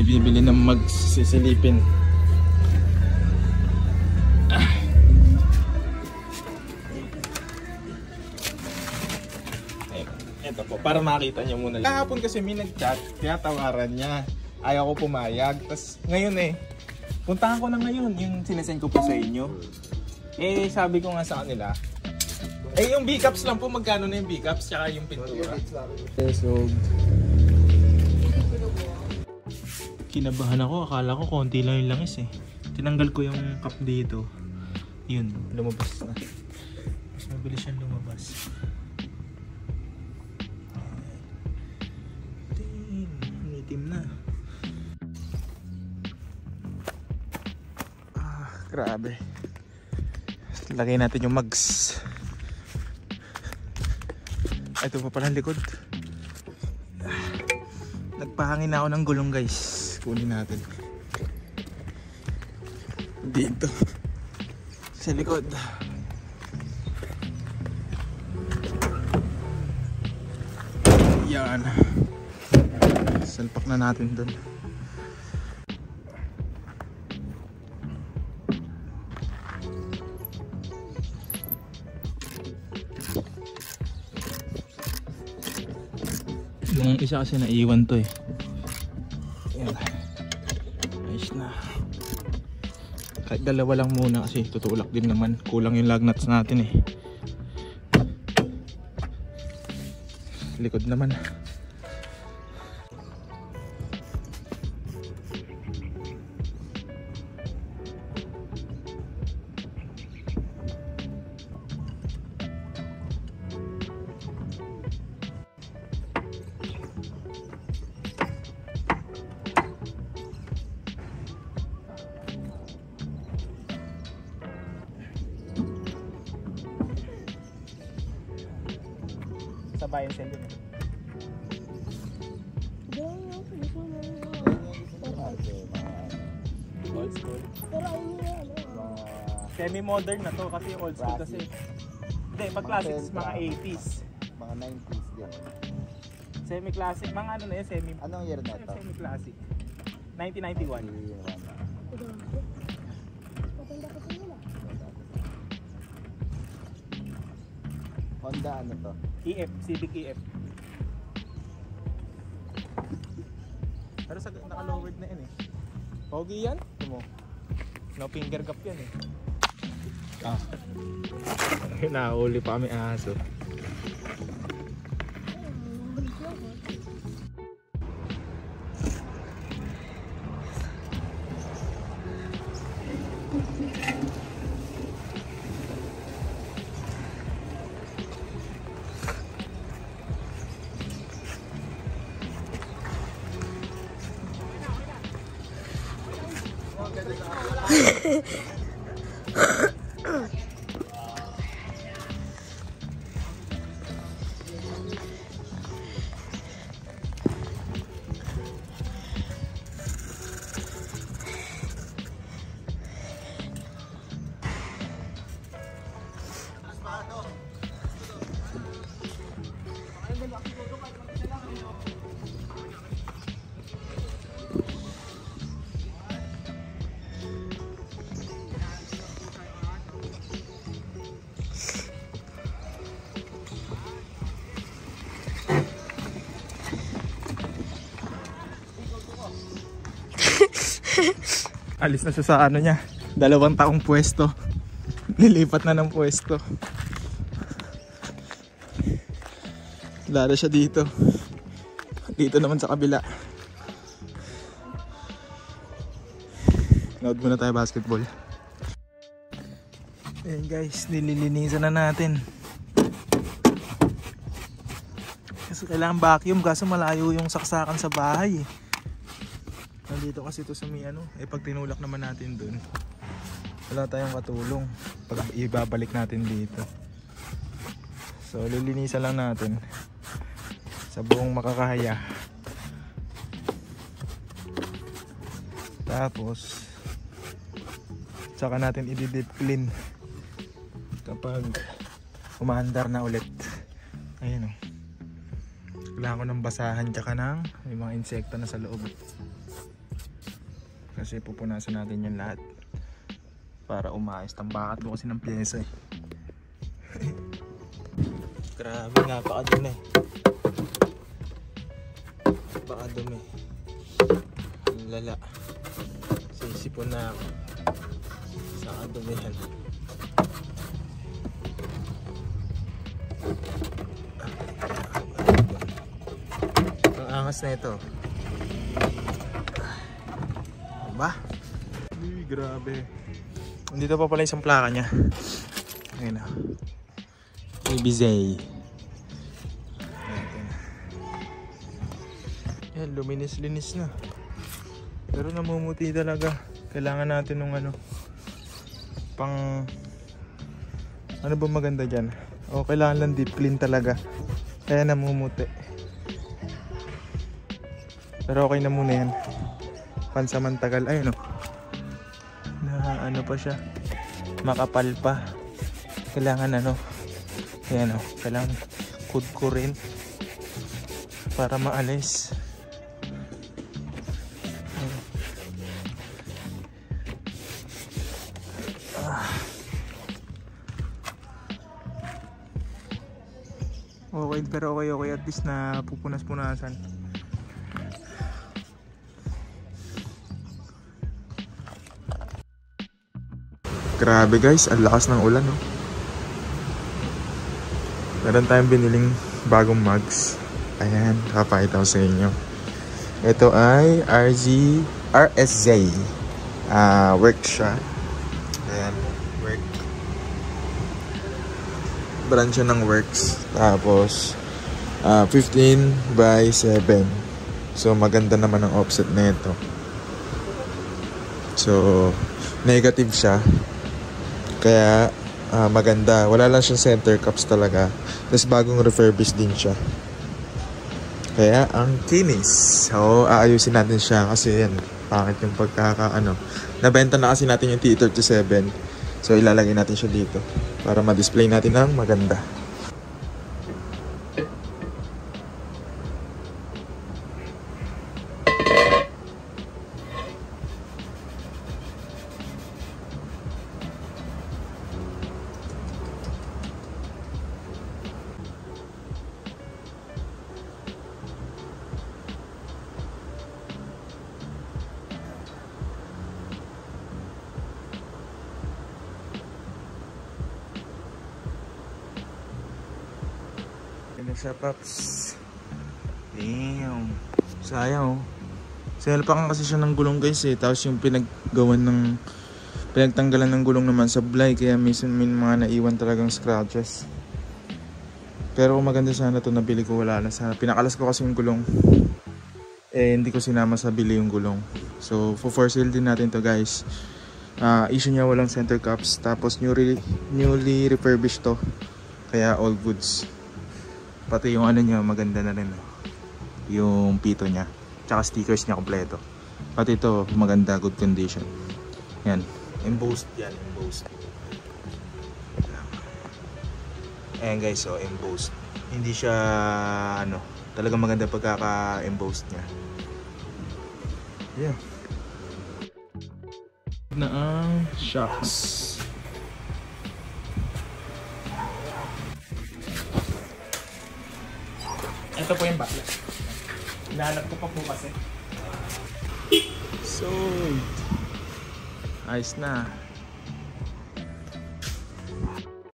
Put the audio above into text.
bibili ng magsisilipin. Ito po, para makita nyo muna. Kahapon kasi may nag-chat, kaya tawaran niya. Ayaw ko pumayag. Tapos ngayon puntahan ko na ngayon yung sinesend ko po sa inyo. Sabi ko nga sa kanila, yung B-cups lang po, magkano na yung B-cups tsaka yung pintura. So, kinabahan ako, akala ko konti lang yung langis Tinanggal ko yung cup dito. Yun, lumabas na. Mas mabilis siyang lumabas. Itim na. Grabe. Lagay natin yung mugs. Ito pa pala likod. Nagpahangin na ako ng gulong guys. Kunin natin. Dito. Sa likod. Yan. Salpak na natin dun. Yung isa kasi naiwan to Ayan. Ayos na. Kahit dalawa lang muna kasi tutulak din naman. Kulang yung lug nuts natin Likod naman. Sabayan sa inyo. Old school. Semi-modern na to kasi old school kasi. Hindi, pag classics mga 80s. Mga 90s yan. Semi-classic, mga ano na yun, Anong year na ito? Semi-classic. 1991. Honda ano to? EF, Civic EF. Pero naka-lowered na yun Pogi yan? Ito mo. No finger gap yan Nahuli pa kami aso. Alis na siya sa ano niya, 2 taong pwesto. Nilipat na ng pwesto. Lalo siya dito. Dito naman sa kabila. Nood muna tayo basketball. Ayan guys, nililinisan na natin. Kasi kailangan vacuum kaso malayo yung saksakan sa bahay Nandito kasi ito sa may pag tinulak naman natin dun, wala tayong katulong pag ibabalik natin dito. So lilinisan lang natin sa buong makakaya. Tapos saka natin i-deep clean kapag umaandar na ulit. Ayun kailangan ko ng basahan tsaka ng may mga insekto na sa loob. Kasi pupunasan natin yung lahat para umayos. Tambakat ko kasi ng pyesa eh. Grabe, napakadumi. Napakadumi. Ang lala. Sisipon na ako sa kadumihan. Ang angas na ito. Diba? Uy, grabe. Dito pa pala isang plaka niya. Ayun na. Ibizay. Yan, luminis-linis na. Pero namumuti talaga. Kailangan natin ng ano, pang ano ba maganda dyan? O kailangan lang deep clean talaga. Kaya namumuti. Pero okay na muna yan. Pansamantagal. Ayun o. Na ano pa siya. Makapal pa. Kailangan ano. Ayan o. Kailangan kudkurin para maalis. Okay, pero okay. At least na pupunas-punasan. Grabe guys, ang lakas ng ulan, no? Meron tayong biniling bagong mugs. Ayan, kapakita ko sa inyo. Ito ay RSZ. Work siya. Ayan, work. Brand siya ng Works. Tapos 15x7. So maganda naman ang offset na ito. So negative siya. Kaya maganda. Wala lang siyang center cups talaga. Tapos bagong refurbished din siya. Kaya ang kinis. So aayusin natin siya kasi yan. Pangit yung pagkakaano. Nabenta na kasi natin yung T37. So ilalagay natin siya dito. Para ma-display natin ng maganda. Siya, paps. Damn. Sayang, oh. Sinalpakan kasi siya ng gulong, guys, eh. Tapos yung pinagtanggalan ng gulong naman sablay. Kaya minsan may mga naiwan talagang scratches. Pero kung maganda sana ito, nabili ko, wala na sana. Pinakalas ko kasi yung gulong. Eh, hindi ko sinama sa bili yung gulong. So, for sale din natin to, guys. Issue niya walang center cups. Tapos newly refurbished to. Kaya all goods. Pati yung ano niya maganda na rin, yung pito niya, tsaka stickers niya kompleto. Pati ito maganda, good condition. Yan, embossed yan, embossed. Ayan guys, so embossed. Hindi siya ano, talagang maganda pagkaka-embossed niya. Yeah. Na ang shocks. Ito po yung butler. Hinahanap ko pa po kasi. So, ayos na.